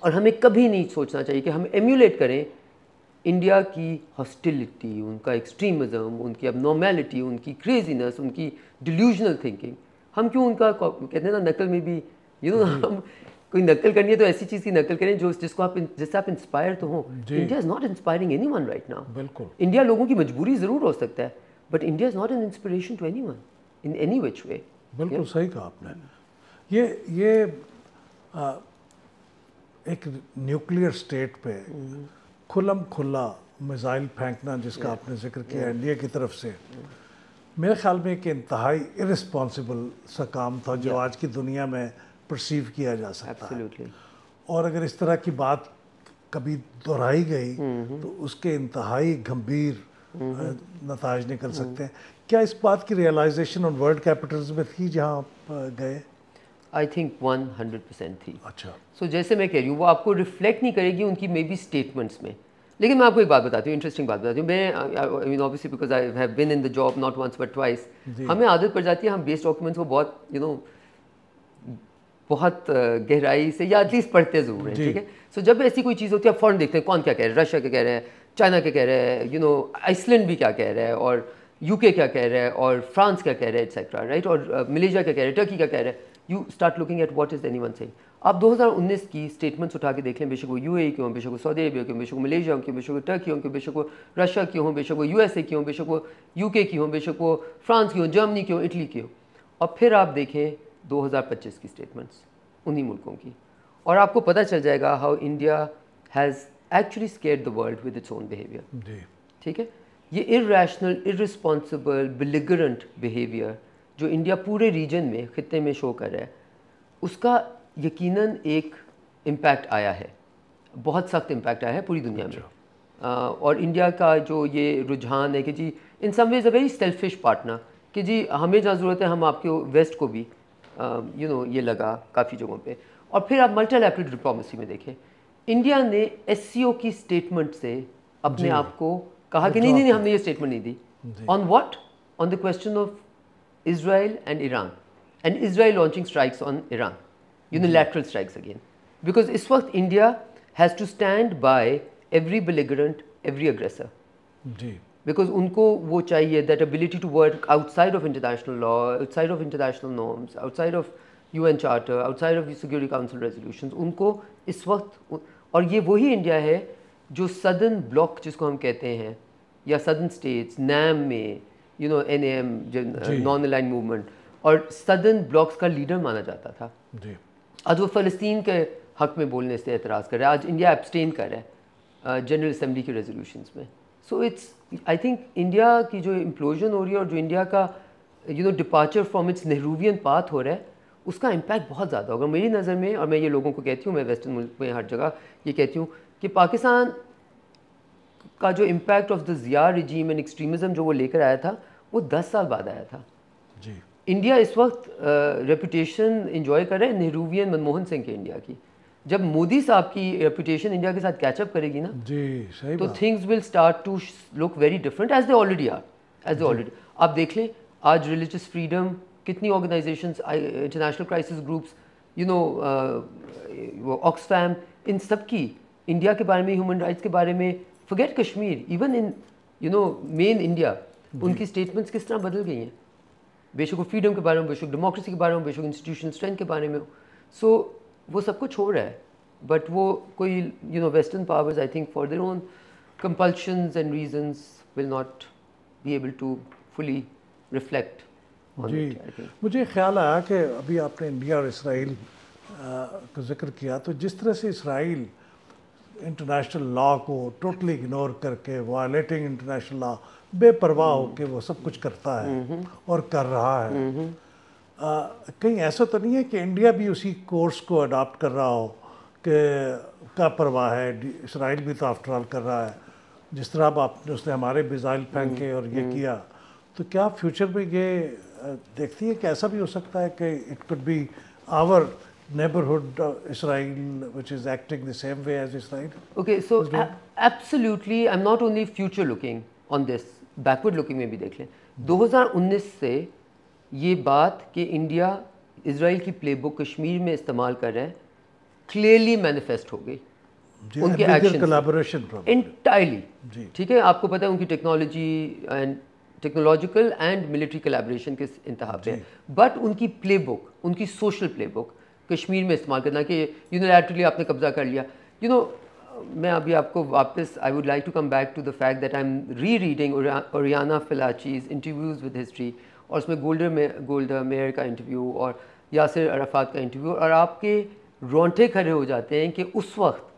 Speaker 1: اور ہمیں کبھی نہیں سوچنا چاہیے کہ ہم ایمیولیٹ کریں انڈیا کی ہاسٹیلٹی, ان کا ایکسٹریمزم, ان کی اب نارمیلٹی, ان کی کریزینس, ان کی ڈیلیوژنل تھنکنگ. ہم کیوں ان کا کہتے ہیں نا نقل میں بھی, یو نو, ہم کوئی نقل کرنی ہے تو ایسی چیز کی نقل کریں جس سے آپ انسپائر تو ہوں. India is not inspiring anyone right now. بالکل, انڈیا لوگوں کی مجبوری ضرور ہو سکتا ہے, but India is not an inspiration to anyone in any which way.
Speaker 2: بالکل صحیح کہا آپ نے. یہ ایک نیوکلیئر اسٹیٹ پہ کھلم کھلا میزائل پھینکنا جس کا آپ نے ذکر کیا انڈیا کی طرف سے, میرے خیال میں ایک انتہائی ارسپانسبل سا کام تھا جو آج کی دنیا میں پرسیو کیا جا سکتا ہے. اور اگر اس طرح کی بات کبھی دہرائی گئی تو اس کے انتہائی گھمبیر نتائج نکل سکتے ہیں. کیا اس بات کی ریئلائزیشن آن ورلڈ کیپٹلز میں تھی جہاں آپ گئے؟
Speaker 1: آئی تھنک 100% تھی.
Speaker 2: اچھا,
Speaker 1: سو جیسے میں کہہ رہی ہوں وہ آپ کو ریفلیکٹ نہیں کرے گی ان کی مے بی اسٹیٹمنٹس میں, لیکن میں آپ کو ایک بات بتاتی ہوں, انٹرسٹنگ بات بتاتی ہوں. میں obviously because I have been in the job not once but twice, ہمیں عادت پڑ جاتی ہے ہم بیس ڈاکیومنٹس کو بہت یو نو بہت گہرائی سے یا ایٹ لیسٹ پڑھتے ضرور ہیں, ٹھیک ہے. سو جب ایسی کوئی چیز ہوتی ہے آپ فوراً دیکھتے ہیں کون کیا کہہ رہا ہے, رشیا کیا کہہ رہا ہے, چائنا کیا کہہ رہا ہے, یو نو, آئس لینڈ بھی کیا کہہ رہا ہے, اور یو کے کیا کہہ رہا ہے, اور فرانس کیا کہہ رہا ہے, ایٹسیٹرا, رائٹ, اور ملیشیا کیا کہہ رہا ہے, ٹرکی کیا کہہ رہا ہے. You start looking at what is anyone saying. آپ 2019 کی اسٹیٹمنٹس اٹھا کے دیکھ لیں, بے شک وہ UAE کی ہوں, بے شک وہ سعودی عربیہ کی ہوں, بے شک وہ ملیشیا کی ہوں, بے شک وہ ٹرکی ہوں, بے شک وہ رشیا کی ہوں, بے شک وہ USA کی ہوں, بے شک وہ UK کی ہوں, بے شک وہ فرانس کی ہوں, جرمنی کی ہوں, اٹلی کی ہوں. اور پھر آپ دیکھیں 2025 کی اسٹیٹمنٹس انہی ملکوں کی, اور آپ کو پتہ چل جائے گا how India has actually scared the world with its own behaviour.
Speaker 2: جی
Speaker 1: ٹھیک ہے, یہ ارریشنل ارسپانسبل بلیگرنٹ بیہیویئر جو انڈیا پورے ریجن میں خطے میں شو کر رہا ہے, اس کا یقیناً ایک امپیکٹ آیا ہے, بہت سخت امپیکٹ آیا ہے پوری دنیا میں. اور انڈیا کا جو یہ رجحان ہے کہ جی ان some ways a very selfish partner, کہ جی ہمیں جہاں ضرورت ہے ہم آپ کے ویسٹ کو بھی یہ لگا کافی جگہوں پہ. اور پھر آپ ملٹی لیٹرل ڈپلومیسی میں دیکھیں, انڈیا نے ایس سی او کی اسٹیٹمنٹ سے اپنے آپ کو کہا کہ نہیں نہیں ہم نے یہ اسٹیٹمنٹ نہیں دی. On what? On the question of Israel and Iran, and Israel launching strikes on Iran, unilateral strikes again, because اس وقت India has to stand by every belligerent, every aggressor, because ان کو وہ چاہیے that ability to work outside of international law, outside of international norms, outside of UN Charter, outside of Security Council resolutions. ان کو اس وقت, اور یہ وہی India ہے جو سدرن بلاک جس کو ہم کہتے ہیں, یا سدرن اسٹیٹس نیم میں NAM جو نان الائن موومنٹ اور سدرن بلاکس کا لیڈر مانا جاتا تھا. آج وہ فلسطین کے حق میں بولنے سے اعتراض کر رہا ہے, آج انڈیا ایبسٹین کر رہا ہے جنرل اسمبلی کی ریزولوشنس میں. So it's I think India کی جو امپلوژن ہو رہی ہے اور جو انڈیا کا ڈپارچر فرام اٹس نہروین پاتھ ہو رہا ہے, اس کا امپیکٹ بہت زیادہ ہوگا میری نظر میں. اور میں یہ لوگوں کو کہتی ہوں, میں ویسٹرن ملک میں ہر جگہ یہ کہتی ہوں کہ پاکستان کا جو impact of the Zia regime and extremism جو وہ لے کر آیا تھا, وہ 10 سال بعد آیا تھا. انڈیا اس وقت ریپوٹیشن انجوائے کر رہے ہیں نہروین منموہن سنگھ کے انڈیا کی. جب مودی صاحب کی ریپوٹیشن انڈیا کے ساتھ کیچ اپ کرے گی نا, تو things will start to look very different as they already are. آپ دیکھ لیں آج ریلیجس فریڈم کتنی organisations, international crisis groups, Oxfam, ان سب کی انڈیا کے بارے میں, ہیومن رائٹس کے بارے میں, forget Kashmir, even in main India, ان کی اسٹیٹمنٹس کس طرح بدل گئی ہیں. بے شک وہ فریڈم کے بارے میں, بے شک ڈیموکریسی کے بارے میں, بے شک انسٹیٹیوشنل اسٹرینتھ کے بارے میں. سو وہ سب کچھ ہو رہا ہے, بٹ وہ کوئی western powers I think for their own compulsions and reasons will not be able to fully reflect.
Speaker 2: جی مجھے خیال آیا کہ ابھی آپ نے انڈیا اور اسرائیل کا ذکر کیا, تو جس طرح سے اسرائیل انٹرنیشنل لا کو ٹوٹلی اگنور کر کے, وائلیٹنگ انٹرنیشنل لا, بے پرواہ ہو کے وہ سب کچھ کرتا ہے اور کر رہا ہے, کہیں ایسا تو نہیں ہے کہ انڈیا بھی اسی کورس کو اڈاپٹ کر رہا ہو کہ کیا پرواہ ہے, اسرائیل بھی تو آفٹر آل کر رہا ہے, جس طرح آپ نے اس نے ہمارے میزائل پھینکے اور یہ کیا. تو کیا فیوچر میں یہ دیکھتی ہے کہ ایسا بھی ہو سکتا ہے کہ it could be our neighborhood Israel which is acting the same way as Israel?
Speaker 1: Okay, so absolutely I'm not only future looking on this, backward looking میں بھی دیکھ لیں. 2019 سے یہ بات کہ انڈیا اسرائیل کی پلے بک کشمیر میں استعمال کر رہا ہے کلیئرلی مینیفیسٹ ہو گئی ان کے ایکشن انٹائرلی. ٹھیک ہے, آپ کو پتہ ہے ان کی ٹیکنالوجیکل اینڈ ملٹری کلیبریشن کے انتہا پہ, بٹ ان کی پلے بک, ان کی سوشل پلے بک کشمیر میں استعمال کرنا کہ یونیلیٹرلی آپ نے قبضہ کر لیا. میں ابھی آپ کو واپس I would like to come back to the fact that I am re reading Oriana Fallaci's interviews with history, اور اس میں گولڈر میئر کا انٹرویو اور یاسر عرفات کا انٹرویو, اور آپ کے رونٹے کھڑے ہو جاتے ہیں کہ اس وقت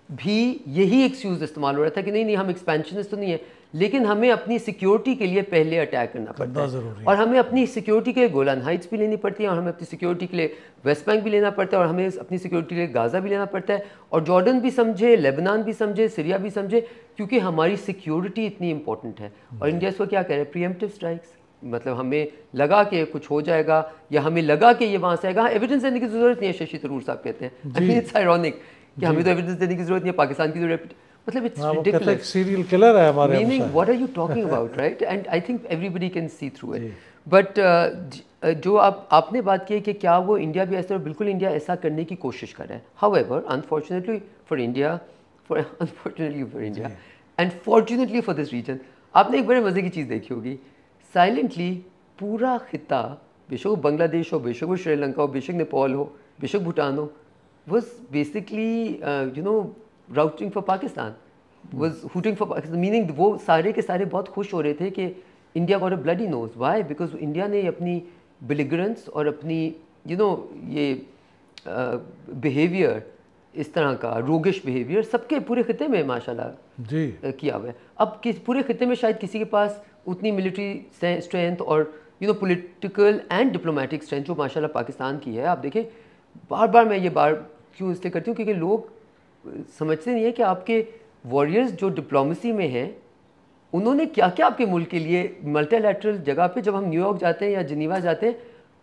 Speaker 1: بھی یہی ایکسکیوز استعمال ہو رہا تھا کہ نہیں ہم ایکسپینشنسٹ تو نہیں ہیں, لیکن ہمیں اپنی سیکیورٹی کے لیے پہلے اٹیک کرنا پڑتا ہے, اور ہمیں اپنی سیکیورٹی کے لیے گولان ہائٹس بھی لینی پڑتی ہیں, اور ہمیں اپنی سیکیورٹی کے لیے ویسٹ بینک بھی لینا پڑتا ہے, اور ہمیں اپنی سیکیورٹی کے لیے غازہ بھی لینا پڑتا ہے, اور جارڈن بھی سمجھے, لیبنان بھی سمجھے, سیریا بھی سمجھے, کیونکہ ہماری سیکیورٹی اتنی امپورٹنٹ ہے. اور انڈیا اس کو کیا کہہ رہے ہیں, پریمپٹیو اسٹرائکس, مطلب ہمیں لگا کہ کچھ ہو جائے گا, یا ہمیں لگا کہ یہ وہاں سے آئے گا. ایویڈنس دینے کی ضرورت نہیں ہے, ششی تھرور صاحب کہتے ہیں, اٹس آئرونک کہ ہمیں تو ایویڈنس دینے کی ضرورت نہیں ہے, پاکستان کی ضرورت, مطلب اٹس ridiculous.
Speaker 2: سیریل کلر ہے ہمارے,
Speaker 1: meaning what are you talking about, right? And I think everybody can see through it. But جو آپ نے بات کی ہے کہ کیا وہ انڈیا بھی ایسا, بالکل انڈیا ایسا کرنے کی کوشش کر رہا ہے. However, unfortunately for India and fortunately for this region, آپ نے ایک بڑے مزے کی چیز دیکھی ہوگی, سائلنٹلی پورا خطہ, بے شک وہ بنگلہ دیش ہو, بے شک وہ شری لنکا ہو, بے شک نیپال ہو, بے شک بھوٹان ہو, was basically routing for Pakistan, was hooting for Pakistan, meaning وہ سارے کے سارے بہت خوش ہو رہے تھے کہ India got a bloody nose. Why? Because India نے اپنی بلیگرنس اور اپنی یو نو یہ بیہیویئر اس طرح کا روگش بیہیویئر سب کے پورے خطے میں ماشاء اللہ
Speaker 2: جی
Speaker 1: کیا ہوا ہے. اب پورے خطے میں شاید کسی کے پاس اتنی ملٹری اسٹرینتھ اور پولیٹیکل اینڈ ڈپلومیٹک اسٹرینتھ جو ماشاء اللہ پاکستان کی ہے. آپ دیکھیں بار بار میں یہ بار کیوں اس لیے کرتی ہوں کیونکہ لوگ سمجھتے نہیں ہیں کہ آپ کے وارئرز جو ڈپلومیسی میں ہیں انہوں نے کیا کیا آپ کے ملک کے لیے ملٹی لیٹرل جگہ پہ. جب ہم نیو یارک جاتے ہیں یا جنیوا جاتے ہیں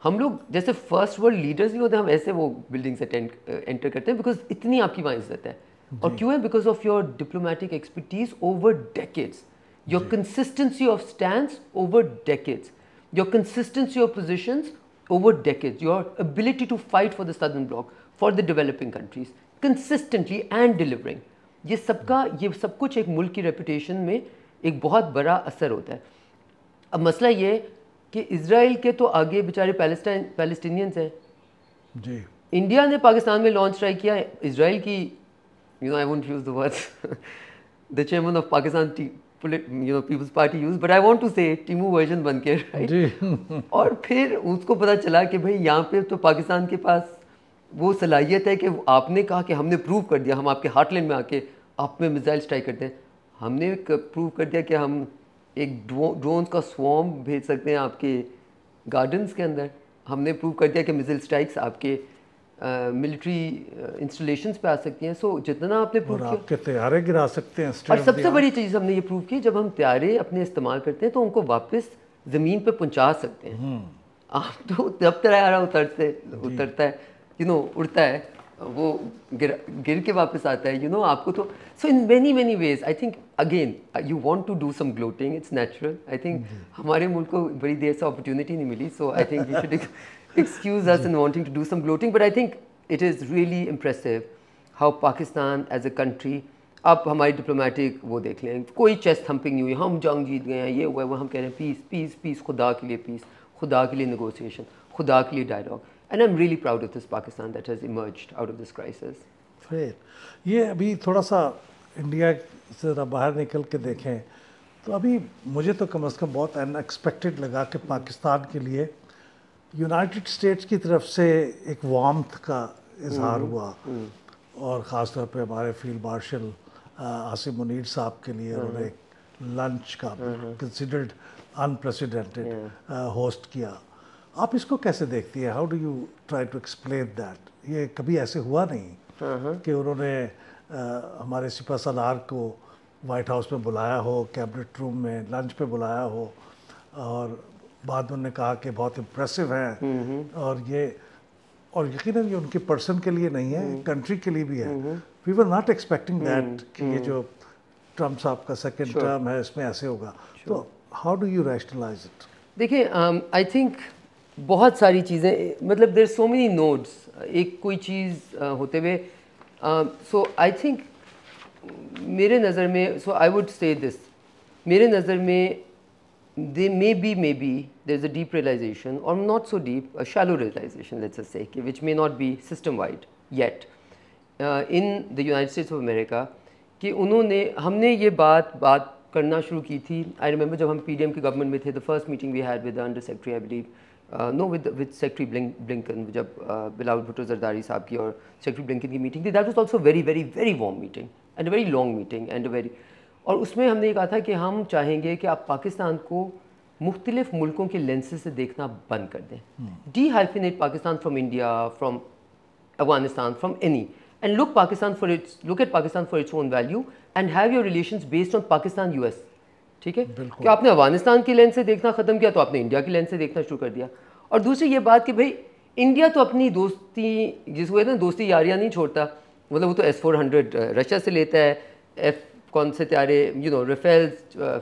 Speaker 1: ہم لوگ جیسے فرسٹ ورلڈ لیڈرز نہیں ہوتے ہم ایسے وہ بلڈنگ سے انٹر کرتے ہیں بیکاز اتنی آپ کی وہاں عزت ہے. اور کیوں ہے؟ Because of your diplomatic expertise over decades, your consistency of stands over decades, your consistency of positions over decades, your ability to fight for the southern bloc, for the developing countries, consistently and delivering. یہ سب کچھ ایک ملک کی reputation میں ایک بہت بڑا اثر ہوتا ہے. اب مسئلہ یہ کہ اسرائیل کے تو آگے بیچارے پیلسٹینینز ہیں.
Speaker 2: جی
Speaker 1: انڈیا نے پاکستان میں لانچ ٹرائی کیا. اسرائیل کی I won't use the words the chairman of Pakistan People's Party used, but I want to say ٹیمو ورژن بن کے رائٹ. اور پھر اس کو پتہ چلا کہ بھائی یہاں پہ تو پاکستان کے پاس وہ صلاحیت ہے کہ آپ نے کہا کہ ہم نے پروو کر دیا, ہم آپ کے ہارٹ لینڈ میں آ کے آپ میں میزائل اسٹرائک کرتے ہیں. ہم نے پروو کر دیا کہ ہم ایک ڈرونز کا سوارم بھیج سکتے ہیں آپ کے گارڈنز کے اندر. ہم نے پروو کر دیا کہ میزائل اسٹرائکس آپ کے ملٹری انسٹالیشنس پہ آ سکتی ہیں. سو جتنا آپ نے پروو کیا,
Speaker 2: آپ کے طیارے گرا سکتے ہیں.
Speaker 1: اور سب سے بڑی چیز ہم نے یہ پروو کی جب ہم طیارے اپنے استعمال کرتے ہیں تو ان کو واپس زمین پہ پہنچا سکتے ہیں. آپ تو جب طیارہ اترتا ہے اڑتا ہے وہ گر کے واپس آتا ہے آپ کو تو. So in many ways I think again you want to do some gloating, it's natural. I think ہمارے ملک کو بڑی دیر سے اپرچونیٹی نہیں ملی, so I think you should excuse us in wanting to do some gloating, but I think it is really impressive how Pakistan as a country, اب ہماری ڈپلومیٹک وہ دیکھ لیں, کوئی چیسٹ تھمپنگ نہیں ہوئی, ہم جنگ جیت گئے ہیں, یہ ہوا ہے وہ, ہم کہہ رہے ہیں پیس پیس پیس, خدا کے لیے پیس, خدا کے لیے نیگوسیشن, خدا کے لیے dialogue. And I am really proud of this Pakistan that has emerged out of this crisis.
Speaker 2: پھر یہ ابھی تھوڑا سا انڈیا سے ذرا باہر نکل کے دیکھیں تو ابھی مجھے تو کم از کم بہت ان ایکسپیکٹڈ لگا کہ پاکستان کے لیے یونائٹڈ اسٹیٹس کی طرف سے ایک وارمتھ کا اظہار ہوا, اور خاص طور پہ ہمارے فیلڈ مارشل عاصم منیر صاحب کے لیے انہوں نے ایک لنچ کا کنسیڈرڈ انپریسیڈنٹڈ ہوسٹ کیا. آپ اس کو کیسے دیکھتی ہیں؟ How do you try to explain that? یہ کبھی ایسے ہوا نہیں کہ انہوں نے ہمارے سپہ سالار کو وائٹ ہاؤس میں بلایا ہو, کیبنٹ روم میں لنچ پہ بلایا ہو, اور بعد میں انہوں نے کہا کہ بہت امپریسو ہیں, اور یقیناً یہ ان کے پرسن کے لیے نہیں ہے, کنٹری کے لیے بھی ہے. وی ور ناٹ ایکسپیکٹنگ دیٹ کہ یہ جو ٹرمپ صاحب کا سیکنڈ ٹرم ہے اس میں ایسے ہوگا. تو how do you rationalise it?
Speaker 1: دیکھیں آئی تھنک بہت ساری چیزیں, مطلب دیر سو مینی نوڈس ایک کوئی چیز ہوتے ہوئے. سو آئی تھنک میرے نظر میں, سو آئی وڈ سے دس, میرے نظر میں maybe there's a deep realization, or not so deep, a shallow realization, let's just say, which may not be system wide yet in the United States of America, کہ انہوں نے, ہم نے یہ بات کرنا شروع کی تھی. I remember جب ہم PDM کی گورنمنٹ میں تھے, the first meeting we had with the Under Secretary, I believe, with Secretary Blinken, جب بلاول بھٹو زرداری صاحب کی اور Secretary Blinken کی میٹنگ تھی, that was also very very very warm meeting and a very long meeting and a very, اور اس میں ہم نے یہ کہا تھا کہ ہم چاہیں گے کہ آپ پاکستان کو مختلف ملکوں کے لینسز سے دیکھنا بند کر دیں. Dehyphenate Pakistan from India, from Afghanistan, from any, and look at Pakistan for its own value and have your relations based on Pakistan US. ٹھیک ہے, کہ آپ نے افغانستان کی لینس سے دیکھنا ختم کیا تو آپ نے انڈیا کی لینس سے دیکھنا شروع کر دیا. اور دوسری یہ بات کہ بھائی انڈیا تو اپنی دوستی, جس کو کہتے ہیں دوستی یاریاں نہیں چھوڑتا, مطلب وہ تو S-400 رشیا سے لیتا ہے, کون سے طیارے ریفیل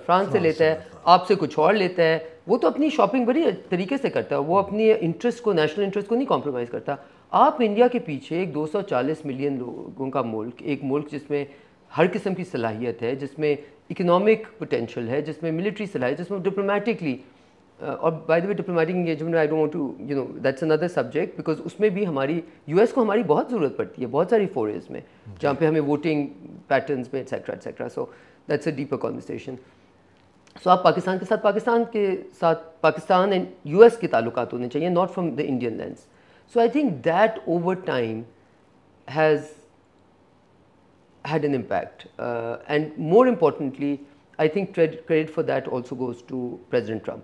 Speaker 1: فرانس سے لیتا ہے, آپ سے کچھ اور لیتا ہے, وہ تو اپنی شاپنگ بڑی طریقے سے کرتا ہے, وہ اپنی انٹرسٹ کو, نیشنل انٹرسٹ کو نہیں کمپرومائز کرتا. آپ انڈیا کے پیچھے ایک 240 ملین لوگوں کا ملک, ایک ملک جس میں ہر قسم کی صلاحیت ہے, جس میں اکنامک پوٹینشیل ہے, جس میں ملٹری صلاحیت, جس میں ڈپلومیٹکلی, اور by the way diplomatic engagement I don't want to that's اندر سبجیکٹ, بیکاز اس میں بھی ہماری US کو ہماری بہت ضرورت پڑتی ہے بہت ساری فوریز میں, جہاں پہ ہمیں ووٹنگ پیٹرنس میں etcetera etcetera. So that's a deeper conversation. So آپ پاکستان کے ساتھ پاکستان اینڈ US کے تعلقات ہونے چاہیے, not from the Indian lens. So I think that over time has had an impact, and more importantly, I think credit for that also goes to President Trump.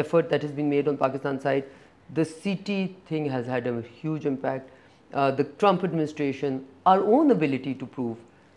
Speaker 1: effort that has been made on Pakistan side. The CT thing has had a huge impact. The Trump administration, our own ability to prove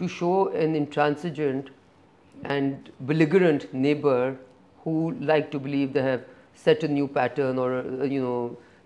Speaker 1: to show an intransigent and belligerent neighbor who like to believe they have set a new pattern, or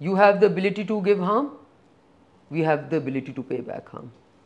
Speaker 1: you have the ability to give harm, we have the ability to pay back harm,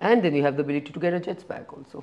Speaker 1: and then we have the ability to get our jets back also.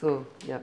Speaker 1: So yeah.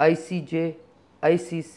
Speaker 1: ICJ, ICC,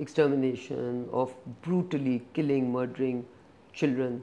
Speaker 1: extermination, of brutally killing, murdering children.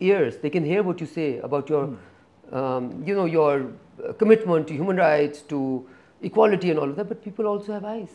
Speaker 1: ears, they can hear what you say about your, your commitment to human rights, to equality and all of that, but people also have eyes.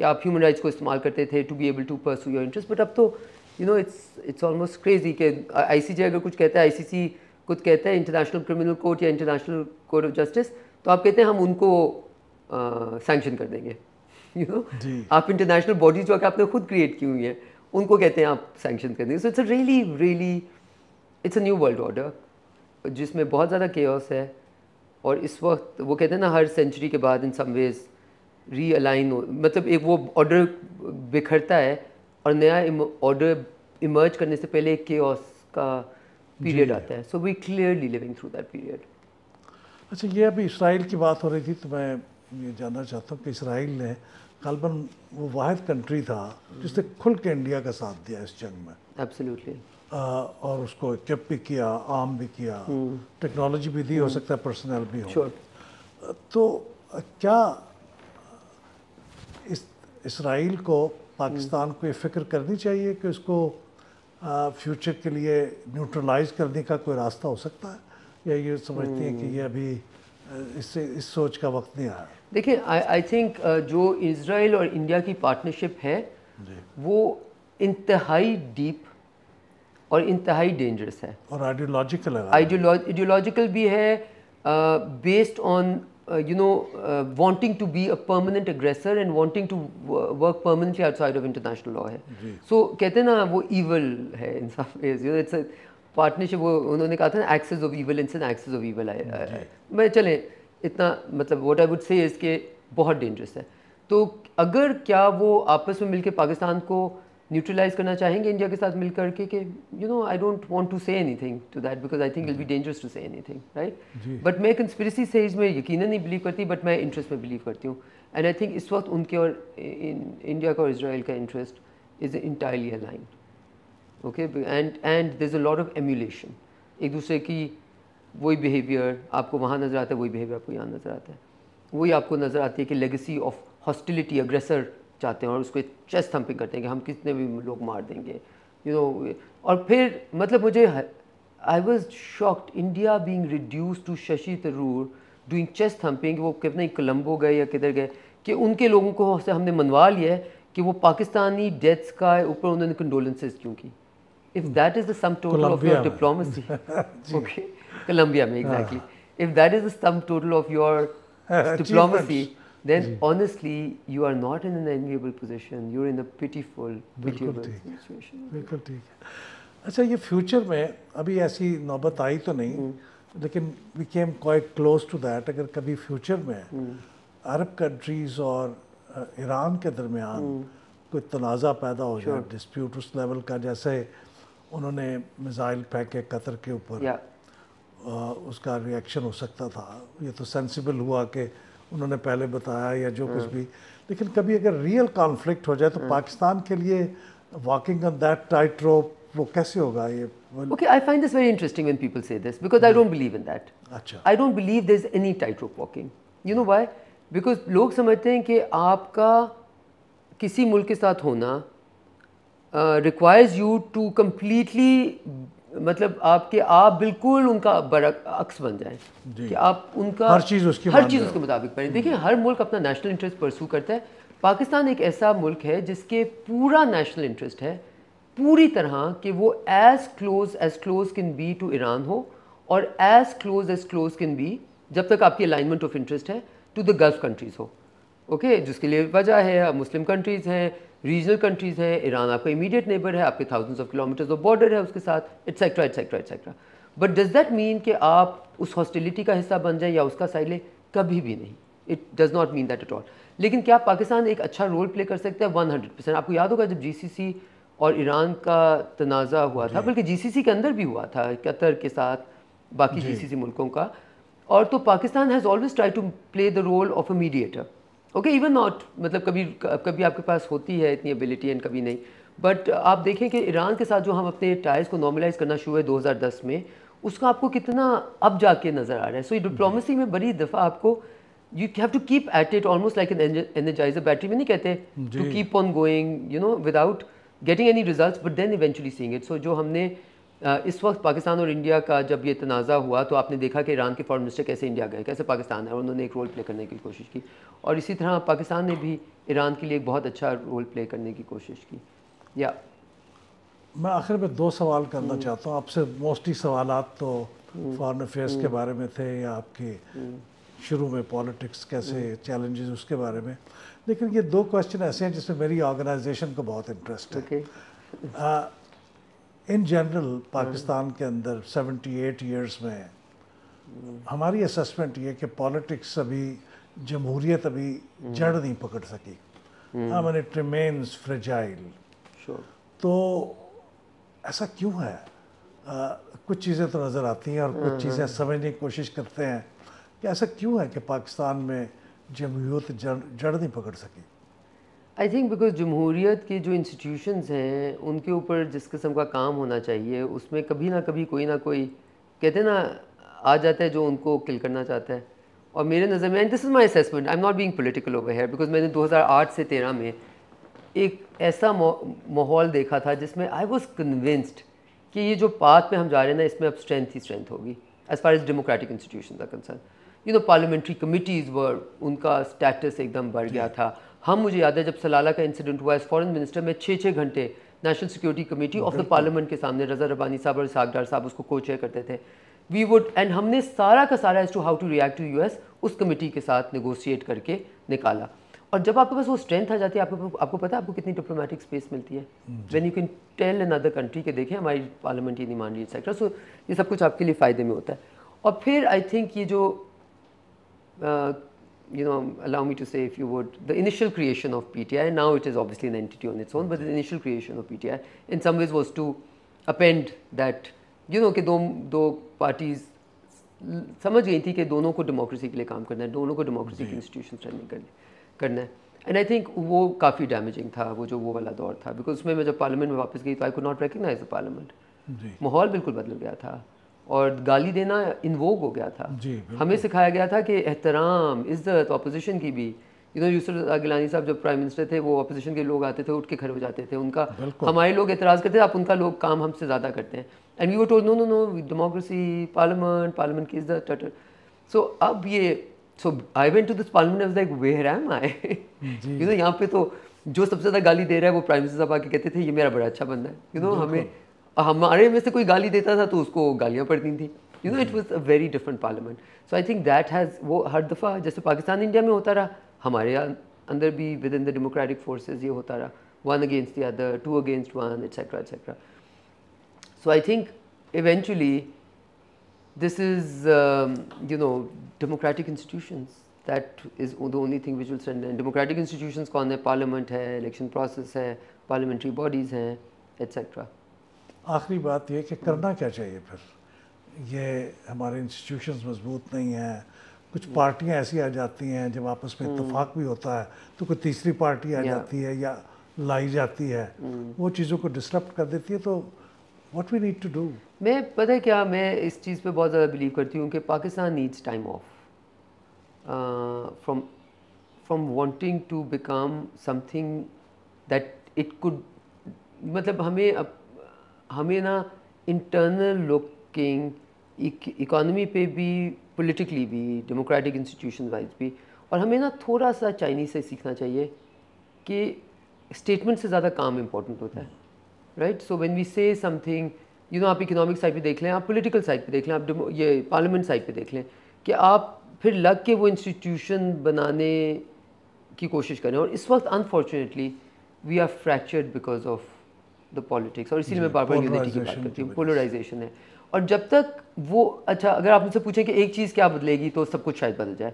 Speaker 1: کہ آپ human rights کو استعمال کرتے تھے to be able to pursue your interest, but اب تو it's almost crazy کہ ICJ اگر کچھ کہتا ہے, ICC کچھ کہتا ہے, انٹرنیشنل کرمنل کورٹ یا انٹرنیشنل کورٹ آف جسٹس, تو آپ کہتے ہیں ہم ان کو سینکشن کر دیں گے. آپ انٹرنیشنل باڈیز جو کہ آپ نے خود کریٹ کی ہوئی ہیں ان کو کہتے ہیں آپ سینکشن کر دیں گے. So it's a really it's a new world order جس میں بہت زیادہ کیوس ہے, اور اس وقت وہ کہتے ہیں نا ہر سینچری کے بعد ان سم ویز ری الائن ہو, مطلب ایک وہ آرڈر بکھرتا ہے اور نیا آرڈر ایمرج کرنے سے پہلے ایک کیوس کا پیریڈ آتا ہے. So we clearly living through that period.
Speaker 2: اچھا, یہ ابھی اسرائیل کی بات ہو رہی تھی تو میں یہ جاننا چاہتا ہوں کہ اسرائیل نے غالباً وہ واحد کنٹری تھا جس نے کھل کے انڈیا کا ساتھ دیا اس جنگ میں.
Speaker 1: ایبسلیوٹلی.
Speaker 2: اور اس کو ایکپ بھی کیا, عام بھی کیا, ٹیکنالوجی بھی دی, ہو سکتا ہے پرسنل بھی ہو. تو کیا اسرائیل کو پاکستان کو یہ فکر کرنی چاہیے کہ اس کو فیوچر کے لیے نیوٹرلائز کرنے کا کوئی راستہ ہو سکتا ہے, یا یہ سمجھتی ہیں کہ یہ ابھی اس سوچ کا وقت نہیں آیا؟
Speaker 1: دیکھیں آئی تھنک جو اسرائیل اور انڈیا کی پارٹنرشپ ہے وہ انتہائی ڈیپ اور انتہائی ڈینجرس ہے,
Speaker 2: اور آئیڈیولوجیکل ہے.
Speaker 1: آئیڈیولوجیکل بھی ہے, based on wanting to be a permanent aggressor and wanting to work permanently outside of international law ہے. So کہتے ہیں نا وہ evil ہے in some ways, it's a partnership. وہ انہوں نے کہا تھا نا axis of evil, it's an axis of evil. میں چلیں اتنا مطلب what I would say is کہ بہت ڈینجرس ہے. تو اگر کیا وہ آپس میں مل کے پاکستان کو نیوٹرلائز کرنا چاہیں گے انڈیا کے ساتھ مل کر کے, کہ I don't want to say anything to that because I think it'll be dangerous to say anything, right? But میں conspiracy theories میں یقیناً نہیں بلیو کرتی, بٹ میں انٹرسٹ میں بلیو کرتی ہوں. اینڈ آئی تھنک اس وقت ان کے اور انڈیا کا اور اسرائیل کا interest is entirely aligned. Okay, and there's a lot of emulation. ایک دوسرے کی وہی بیہیویئر آپ کو وہاں نظر آتا ہے, وہی بیہیویئر آپ کو یہاں نظر آتا ہے. وہی آپ کو نظر آتی ہے کہ لیگیسی آف ہاسٹیلیٹی, اگریسر چاہتے ہیں اور اس کو چیسٹ تھمپنگ کرتے ہیں کہ ہم کتنے بھی لوگ مار دیں گے, اور پھر مطلب مجھے I was shocked India being reduced to Shashi Tharoor doing chest thumping. وہ کتنے کولمبو گئے یا کدھر گئے کہ ان کے لوگوں کو سے ہم نے منوا لیا ہے کہ وہ پاکستانی ڈیتھس کا اوپر انہوں نے کنڈولنسز کیوں کی. If that is the sum total of your diplomacy, okay Colombia میں exactly, if that is the sum total of your diplomacy, then honestly you are not in an enviable position, you're in a pitiable situation.
Speaker 2: بالکل ٹھیک ہے. اچھا, یہ future میں ابھی ایسی نوبت آئی تو نہیں, لیکن we came quite close to that. اگر کبھی فیوچر میں عرب کنٹریز اور ایران کے درمیان کوئی تنازع پیدا ہو جائے, ڈسپیوٹ اس لیول کا, جیسے انہوں نے میزائل پھینکے قطر کے اوپر, اس کا ریئیکشن ہو سکتا تھا. یہ تو سینسیبل ہوا کہ انہوں نے پہلے بتایا یا جو کچھ بھی, لیکن کبھی اگر ریئل کانفلکٹ ہو جائے تو پاکستان کے لیے واکنگ آن دیٹ ٹائٹ روپ وہ کیسے ہوگا؟ یہ
Speaker 1: Okay, I find this very interesting when people say this because I don't believe in that. I don't believe there's any tightrope walking. You know why? Because لوگ سمجھتے ہیں کہ آپ کا کسی ملک کے ساتھ ہونا requires you to completely, مطلب آپ بالکل ان کا برعکس بن جائیں, کہ آپ ان کا ہر چیز اس کے مطابق پڑھیں. دیکھیں ہر ملک اپنا نیشنل انٹرسٹ پرسو کرتا ہے. پاکستان ایک ایسا ملک ہے جس کے پورا نیشنل انٹرسٹ ہے پوری طرح کہ وہ as close can be to Iran ہو, اور ایز کلوز کین بی جب تک آپ کی الائنمنٹ آف انٹرسٹ ہے ٹو دا گلف کنٹریز ہو. اوکے, جس کے لیے وجہ ہے مسلم کنٹریز ہیں, ریجنل کنٹریز ہیں, ایران آپ کا امیڈیٹ نیبر ہے, آپ کے thousands of kilometres of border ہے اس کے ساتھ, etcetera etcetera etcetera. But does that mean کہ آپ اس ہاسٹیلیٹی کا حصہ بن جائیں یا اس کا سائڈ لیں؟ کبھی بھی نہیں. It does not mean that at all. لیکن کیا پاکستان ایک اچھا رول پلے کر سکتا ہے؟ 100%. آپ کو یاد ہوگا جب GCC اور ایران کا تنازع ہوا تھا, بلکہ GCC کے اندر بھی ہوا تھا قطر کے ساتھ, باقی GCC ملکوں کا, اور تو Pakistan has always try to play the role of a mediator. Okay, even not مطلب کبھی آپ کے پاس ہوتی ہے اتنی ایبلٹی اینڈ کبھی نہیں. بٹ آپ دیکھیں کہ ایران کے ساتھ جو ہم اپنے ٹائز کو نارملائز کرنا شروع ہے 2010 میں, اس کا آپ کو کتنا اب جا کے نظر آ رہا ہے. سو یہ ڈپلومسی میں بڑی دفعہ آپ کو you have to keep at it almost like an Energizer battery میں نہیں کہتے to keep on going without getting any results but then eventually seeing it. So جو ہم نے اس وقت پاکستان اور انڈیا کا جب یہ تنازع ہوا تو آپ نے دیکھا کہ ایران کے فارن منسٹر کیسے انڈیا گئے, کیسے پاکستان ہے, اور انہوں نے ایک رول پلے کرنے کی کوشش کی, اور اسی طرح پاکستان نے بھی ایران کے لیے ایک بہت اچھا رول پلے کرنے کی کوشش کی. یا
Speaker 2: میں آخر میں 2 سوال کرنا چاہتا ہوں آپ سے. موسٹلی سوالات تو فارن افیئرس کے بارے میں تھے یا آپ کی شروع میں پالیٹکس کیسے چیلنجز اس کے بارے میں, لیکن یہ 2 کویسچن ایسے ہیں جس میں میری آرگنائزیشن کو بہت انٹرسٹ ہے. ان جنرل پاکستان کے اندر 78 ایئرس میں ہماری اسسمنٹ یہ کہ پالیٹکس ابھی جمہوریت ابھی جڑ نہیں پکڑ سکی. I mean it remains fragile. تو ایسا کیوں ہے؟ کچھ چیزیں تو نظر آتی ہیں اور کچھ چیزیں سمجھنے کی کوشش کرتے ہیں کہ ایسا کیوں ہے کہ پاکستان میں جمہوریت جڑ نہیں پکڑ سکی.
Speaker 1: آئی تھنک بیکاز جمہوریت کے جو انسٹیٹیوشنز ہیں ان کے اوپر جس قسم کا کام ہونا چاہیے اس میں کبھی نہ کبھی کوئی نہ کوئی کہتے ہیں نا آ جاتا ہے جو ان کو کل کرنا چاہتا ہے. اور میرے نظر میں this is my assessment, I am not being political over here, because میں نے 2008 سے 13 میں ایک ایسا ماحول دیکھا تھا جس میں آئی واز کنونسڈ کہ یہ جو پاتھ میں ہم جا رہے ہیں نا اس میں اب اسٹرینتھ ہی اسٹرینتھ ہوگی as far as democratic institutions are concern. Parliamentary committees were ان کا اسٹیٹس ایک دم بڑھ گیا تھا. مجھے یاد ہے جب سلالہ کا انسیڈنٹ ہوا ایز فارن منسٹر میں 6 گھنٹے national security committee of the parliament کے سامنے رضا ربانی صاحب اور اسحاق ڈار صاحب اس کو کو چیئر کرتے تھے. وی وڈ اینڈ ہم نے سارا کا سارا as to how to react to US اس کمیٹی کے ساتھ نیگوشیٹ کر کے نکالا. اور جب آپ کے پاس وہ اسٹرینتھ آ جاتی ہے آپ کو پتہ ہے آپ کو کتنی ڈپلومیٹک اسپیس ملتی ہے when you can tell in other country کہ دیکھیں ہماری پارلیمنٹ ہی نہیں مان رہی ایٹسیکٹرا. سو یہ سب کچھ آپ کے لیے فائدے میں ہوتا ہے. اور پھر آئی تھنک یہ جو allow me to say if you would, the initial creation of PTI, now it is obviously an entity on its own, but the initial creation of PTI in some ways was to append that, کہ دو parties سمجھ گئی تھی کہ دونوں کو democracy کے لیے کام کرنا ہے, دونوں کو ڈیموکریسی کے انسٹیٹیوشنز رن کرنا ہے. اینڈ آئی تھنک وہ کافی ڈیمیجنگ تھا وہ والا دور تھا, بیکاز اس میں جب پارلیمنٹ میں واپس گئی تو I could not recognise the parliament. ماحول بالکل بدل گیا تھا اور گالی دینا انووگ ہو گیا تھا. ہمیں سکھایا گیا تھا کہ احترام, عزت, اپوزیشن کی بھی. یوسف گیلانی صاحب جب پرائم منسٹر تھے وہ اپوزیشن کے لوگ آتے تھے اٹھ کے کھڑے ہو جاتے تھے, ان کا ہمارے لوگ اعتراض کرتے تھے آپ ان کا لوگ کام ہم سے زیادہ کرتے ہیں. And we were told no democracy, parliament کی عزت. سو اب یہ so I went to this parliament, was like where am I. یہاں پہ تو جو سب سے زیادہ گالی دے رہا ہے وہ پرائم منسٹر صاحب آ کے کہتے تھے یہ میرا بڑا اچھا بندہ ہے. ہمیں ہمارے میں سے کوئی گالی دیتا تھا تو اس کو گالیاں پڑتی تھیں. It was a very different parliament. So I think that has وہ ہر دفعہ جیسے پاکستان انڈیا میں ہوتا رہا ہمارے اندر بھی with in the democratic forces یہ ہوتا رہا, 1 against the other, 2 against 1, etc. etc. So I think eventually this is democratic institutions, that is the only thing which will stand. And democratic institutions کون ہے, پارلیمنٹ ہے, election process ہے, parliamentary bodies ہیں, etc.
Speaker 2: آخری بات یہ کہ کرنا کیا چاہیے پھر. یہ ہمارے انسٹیٹیوشنز مضبوط نہیں ہیں, کچھ پارٹیاں ایسی آ جاتی ہیں جب آپس میں اتفاق بھی ہوتا ہے تو کوئی تیسری پارٹی آ جاتی ہے یا لائی جاتی ہے, وہ چیزوں کو ڈسٹرپٹ کر دیتی ہے. تو what we need to do.
Speaker 1: میں پتہ ہے کیا, میں اس چیز پہ بہت زیادہ بلیو کرتی ہوں کہ Pakistan needs time off from wanting to become something that it could. مطلب ہمیں نا انٹرنل لوکنگ اکانومی پہ بھی, پولیٹیکلی بھی, ڈیموکریٹک انسٹیٹیوشن وائز بھی, اور ہمیں نا تھوڑا سا چائنیز سے سیکھنا چاہیے کہ اسٹیٹمنٹ سے زیادہ کام امپورٹنٹ ہوتا ہے, رائٹ. سو وین وی سے سم تھنگ, آپ اکنامک سائڈ پہ دیکھ لیں, آپ پولیٹیکل سائڈ پہ دیکھ لیں, آپ یہ پارلیمنٹ سائڈ پہ دیکھ لیں, کہ آپ پھر لگ کے وہ انسٹیٹیوشن بنانے کی کوشش کریں. اور اس وقت unfortunately we are fractured because of the politics, اور اسی لیے میں بار بار یونٹی کی بات کرتی ہوں, پولرائزیشن ہے. اور جب تک وہ اچھا اگر آپ مجھ سے پوچھیں کہ ایک چیز کیا بدلے گی تو سب کچھ شاید بدل جائے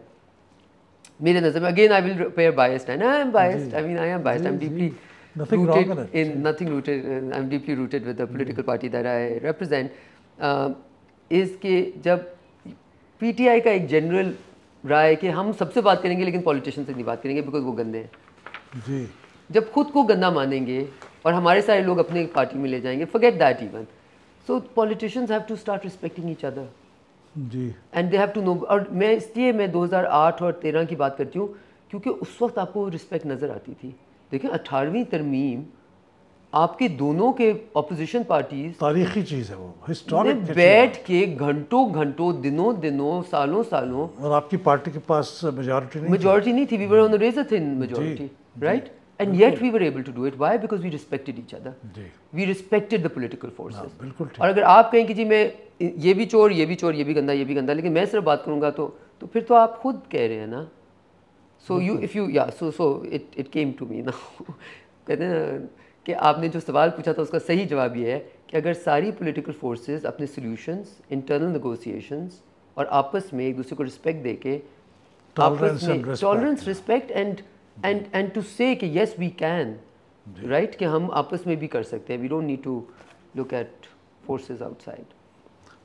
Speaker 1: میرے نظر میں. Again I will appear biased, and I am biased, I mean I am biased, I am deeply rooted in nothing rooted, I'm deeply rooted with the political party that I represent, is کہ جب P T I کا ایک general رائے کہ ہم سب سے بات کریں گے لیکن پولیٹیشین سے نہیں بات کریں گے بیکاز وہ گندے ہیں. جب خود کو گندا مانیں گے اور ہمارے سارے لوگ اپنے پارٹی میں لے جائیں گے, forget that even. So politicians have to start respecting each other. And they have to know. اور میں اس لیے میں 2008 اور 13 کی بات کرتی ہوں کیونکہ اس وقت آپ کو رسپیکٹ نظر آتی تھی. دیکھیں 18ویں ترمیم آپ کے دونوں کے اپوزیشن پارٹیز
Speaker 2: تاریخی چیز ہے وہ, ہسٹورک
Speaker 1: بیٹھ کے گھنٹوں گھنٹوں دنوں سالوں
Speaker 2: اور آپ کی پارٹی کے پاس
Speaker 1: میجورٹی نہیں تھی. We were on the razor thin majority, right, and yet we were able to do it. Why? Because we respected each other, we respected the political forces.
Speaker 2: بالکل.
Speaker 1: اور اگر آپ کہیں کہ جی میں یہ بھی چور, یہ بھی چور, یہ بھی گندا, لیکن میں صرف بات کروں گا تو پھر تو آپ خود کہہ رہے ہیں نا. سو یو اف یو یا so it came to me نا. کہتے ہیں کہ آپ نے جو سوال پوچھا تھا اس کا صحیح جواب یہ ہے کہ اگر ساری پولیٹیکل فورسز اپنے سولوشنز, انٹرنل نیگوسیشنز اور آپس میں ایک دوسرے کو رسپیکٹ دے کے ٹالرنس, رسپیکٹ اینڈ ٹو سے کہ یس وی کین, رائٹ, کہ ہم آپس میں بھی کر سکتے ہیں. We don't need to look at forces outside.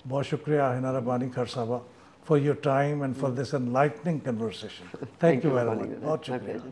Speaker 2: بہت شکریہ ہنا ربانی کھر صاحبہ for your time and for this enlightening conversation. Thank you very much. بہت شکریہ.